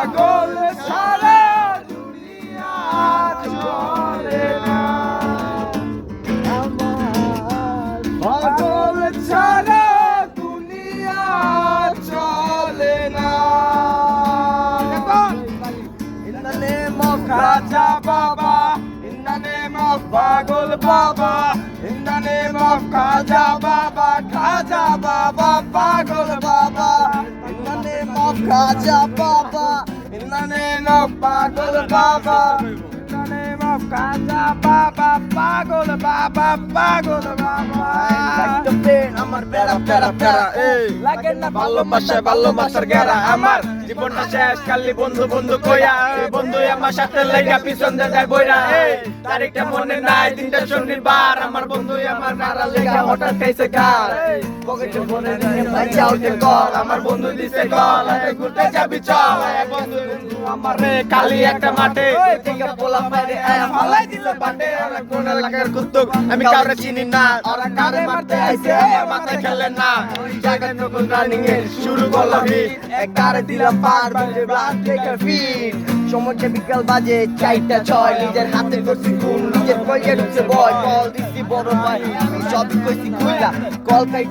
পাগল সারা দুনিয়া চলে না আমার পাগল সারা দুনিয়া চলে না In the name of Raja Baba, in the name of Pagol Baba, in the name of Khaja Baba, Pagol Baba, in the name of Khaja Baba, in the name of Pagol Baba, in the name of Khaja Baba, Pagol Baba, Pagol Baba. আমার প্যারা প্যারা প্যারা এই লাগে না ভালোবাসার গেরা আমার জীবনটা শেষ খালি বন্ধু বন্ধু কইয়া এই বন্ধু আমার সাথে লাগা পিছন দিয়ে যায় বইরা এই তারিখটা মনে নাই দিনটা শনিবার আমার বন্ধু আমার মারা লাগা হঠাৎ খাইছে কার পকেটে ফোনে নিয়ে বাঁচা উঠে কল আমার বন্ধু দিছে কল ঘুরতে যাবি চল বন্ধু আমার রে খালি একটা মাঠে টিকা পোলা মারে ফালাই দিল বাটে আর কোন লাগার কুত্তুক আমি কাউরে চিনি না ওরা কারে মারতে আইছে মাথা খেলে না জায়গায় নতুন রানিং এর শুরু করলাম এক কারে দিলাম পার বাজে ব্লাড টেকার ফিট সময়টা বিকাল বাজে 4:06 নিজের হাতে করছি খুন নিজের কইয়া ঢুকছে বয় কল দিছি বড় ভাই আমি সব কইছি কইলা কল কাই